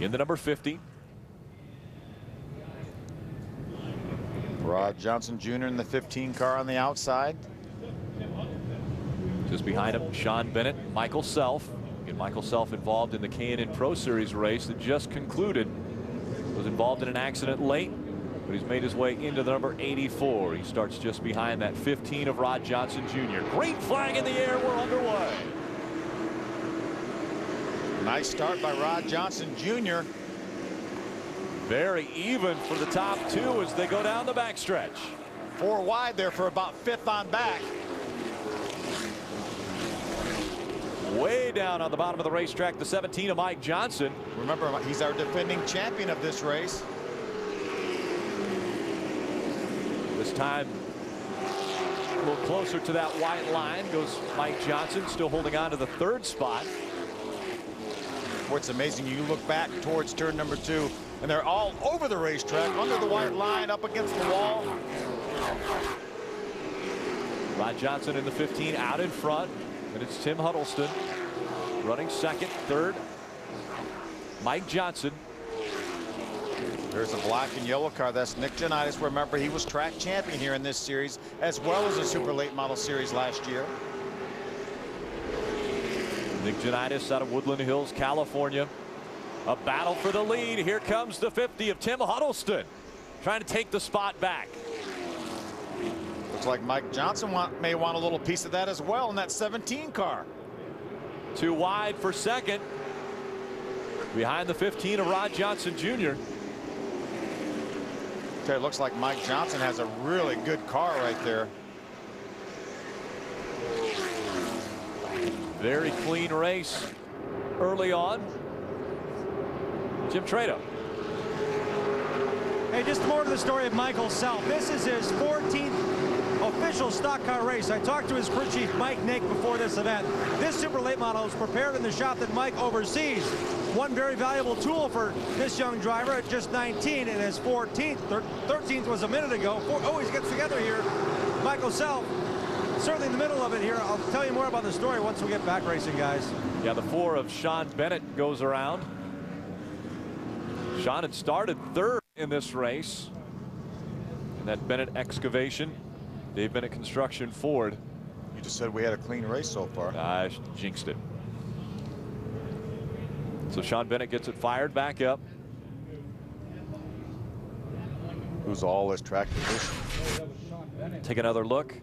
in the number 50. Rod Johnson Jr. in the 15 car on the outside. Just behind him, Sean Bennett, Michael Self. Again, Michael Self involved in the K&N Pro Series race that just concluded. Was involved in an accident late, but he's made his way into the number 84. He starts just behind that 15 of Rod Johnson Jr. Green flag in the air. We're underway. Nice start by Rod Johnson Jr. Very even for the top two as they go down the backstretch. 4 wide there for about 5th on back. Way down on the bottom of the racetrack, the 17 of Mike Johnson. Remember, he's our defending champion of this race. This time a little closer to that white line goes Mike Johnson, still holding on to the 3rd spot. What's amazing, you look back towards turn number 2, and they're all over the racetrack, under the white line, up against the wall. Rod Johnson in the 15 out in front, and it's Tim Huddleston running 2nd, 3rd. Mike Johnson. There's a black and yellow car. That's Nick Janitis. Remember, he was track champion here in this series, as well as the Super Late Model Series last year. Nick Janitis out of Woodland Hills, California. A battle for the lead. Here comes the 50 of Tim Huddleston, trying to take the spot back. Looks like Mike Johnson may want a little piece of that as well in that 17 car. 2 wide for 2nd. Behind the 15 of Rod Johnson Jr. Okay, it looks like Mike Johnson has a really good car right there. Very clean race early on. Jim Trado. Hey, just more to the story of Michael Self. This is his 14th official stock car race. I talked to his crew chief, Mike Nick, before this event. This Super Late Model is prepared in the shop that Mike oversees. One very valuable tool for this young driver at just 19 and his 14th. 13th was a minute ago. Always gets together here. Michael Self, certainly in the middle of it here. I'll tell you more about the story once we get back racing, guys. Yeah, the 4 of Sean Bennett goes around. Sean had started 3rd in this race. And that Bennett excavation, Dave Bennett Construction Ford. You just said we had a clean race so far. I jinxed it. So Sean Bennett gets it fired back up. Who's all his track position? Take another look.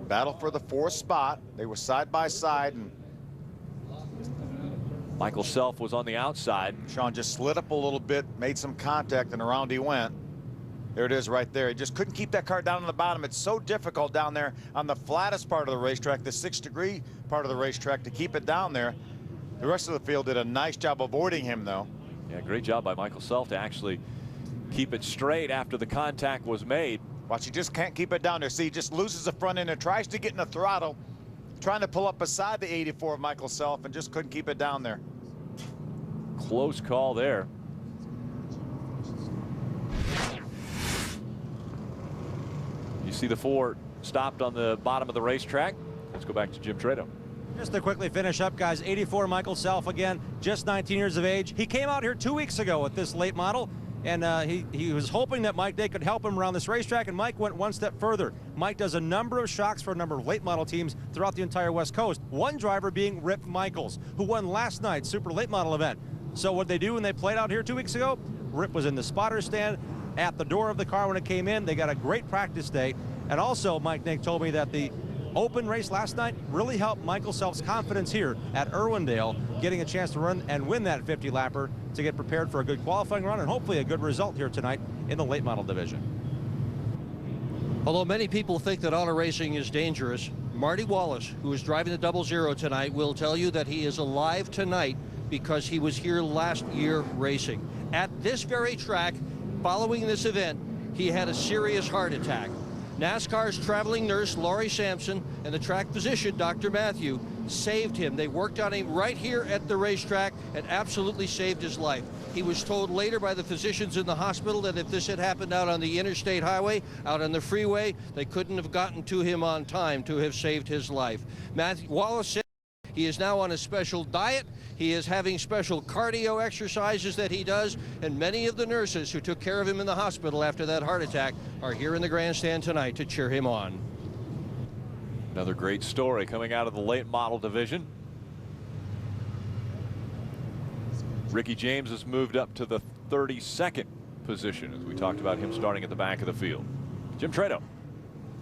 Battle for the 4th spot. They were side by side, and Michael Self was on the outside. Sean just slid up a little bit, made some contact, and around he went. There it is right there. He just couldn't keep that car down on the bottom. It's so difficult down there on the flattest part of the racetrack, the 6-degree part of the racetrack, to keep it down there. The rest of the field did a nice job avoiding him, though. Yeah, great job by Michael Self to actually keep it straight after the contact was made. Watch, he just can't keep it down there. See, he just loses the front end and tries to get in the throttle, trying to pull up beside the 84 of Michael Self, and just couldn't keep it down there. Close call there. You see the 4 stopped on the bottom of the racetrack. Let's go back to Jim Trado. Just to quickly finish up, guys, 84 Michael Self again, just 19 years of age. He came out here 2 weeks ago with this late model, and he was hoping that Mike Day could help him around this racetrack, and Mike went one step further. Mike does a number of shocks for a number of late model teams throughout the entire West Coast, one driver being Rip Michaels, who won last night's Super Late Model event. So what they do when they played out here 2 weeks ago, Rip was in the spotter stand at the door of the car when it came in. They got a great practice day, and also Mike Nick told me that the open race last night really helped Michael Self's confidence here at Irwindale, getting a chance to run and win that 50-lapper to get prepared for a good qualifying run and hopefully a good result here tonight in the late model division. Although many people think that auto racing is dangerous, Marty Wallace, who is driving the 00 tonight, will tell you that he is alive tonight because he was here last year racing. At this very track, following this event, he had a serious heart attack. NASCAR's traveling nurse, Laurie Sampson, and the track physician, Dr. Matthew, saved him. They worked on him right here at the racetrack and absolutely saved his life. He was told later by the physicians in the hospital that if this had happened out on the interstate highway, out on the freeway, they couldn't have gotten to him on time to have saved his life. Matthew Wallace said He is now on a special diet. He is having special cardio exercises that he does, and many of the nurses who took care of him in the hospital after that heart attack are here in the grandstand tonight to cheer him on. Another great story coming out of the late model division. Ricky James has moved up to the 32nd position, as we talked about him starting at the back of the field. Jim Trado.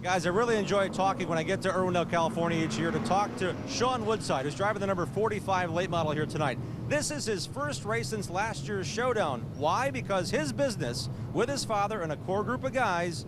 Guys, I really enjoy talking when I get to Irwindale, California each year to talk to Sean Woodside, who's driving the number 45 late model here tonight. This is his first race since last year's Showdown. Why? Because his business, with his father and a core group of guys,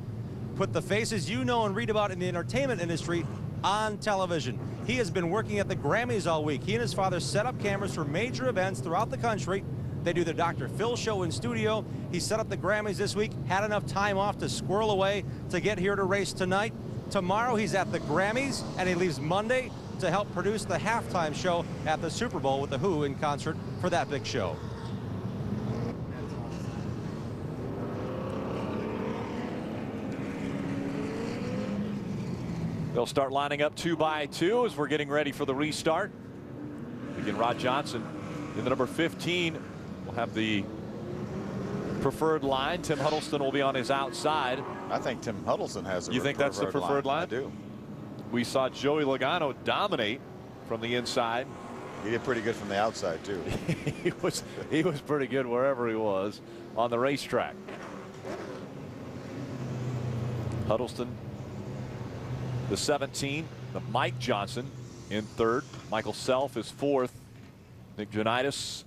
put the faces you know and read about in the entertainment industry on television. He has been working at the Grammys all week. He and his father set up cameras for major events throughout the country. They do the Dr. Phil show in studio. He set up the Grammys this week, had enough time off to squirrel away to get here to race tonight. Tomorrow he's at the Grammys, and he leaves Monday to help produce the halftime show at the Super Bowl with the Who in concert for that big show. They'll start lining up 2 by 2 as we're getting ready for the restart. Again, Rod Johnson in the number 15 will have the preferred line. Tim Huddleston will be on his outside. I think Tim Huddleston has a You think that's the preferred line? I do. We saw Joey Logano dominate from the inside. He did pretty good from the outside, too. he was pretty good wherever he was on the racetrack. Huddleston, the 17, the Mike Johnson in third. Michael Self is fourth. Nick Janitis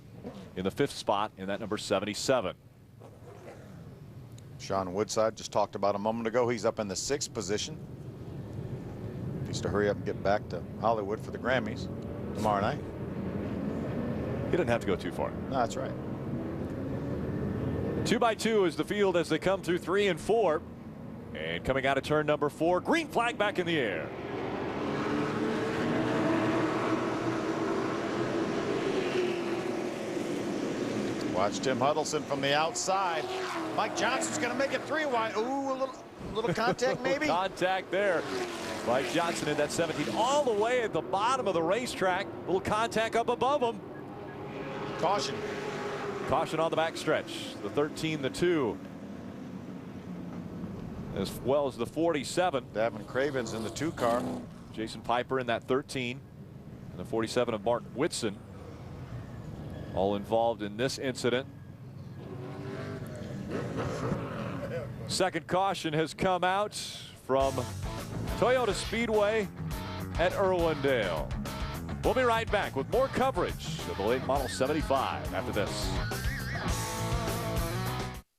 in the 5th spot in that number 77. Sean Woodside, just talked about a moment ago. He's up in the 6th position. Needs to hurry up and get back to Hollywood for the Grammys tomorrow night. He didn't have to go too far. No, that's right. 2 by 2 is the field as they come through 3 and 4. And coming out of turn number 4, green flag back in the air. Watch Tim Huddleston from the outside. Mike Johnson's going to make it 3 wide. Ooh, a little contact maybe. Contact there. Mike Johnson in that 17 all the way at the bottom of the racetrack. Little contact up above him. Caution. Caution on the backstretch. The 13, the 2. As well as the 47. Davin Craven's in the 2 car. Jason Piper in that 13. And the 47 of Mark Whitson. All involved in this incident. Second caution has come out from Toyota Speedway at Irwindale. We'll be right back with more coverage of the late model 75 after this.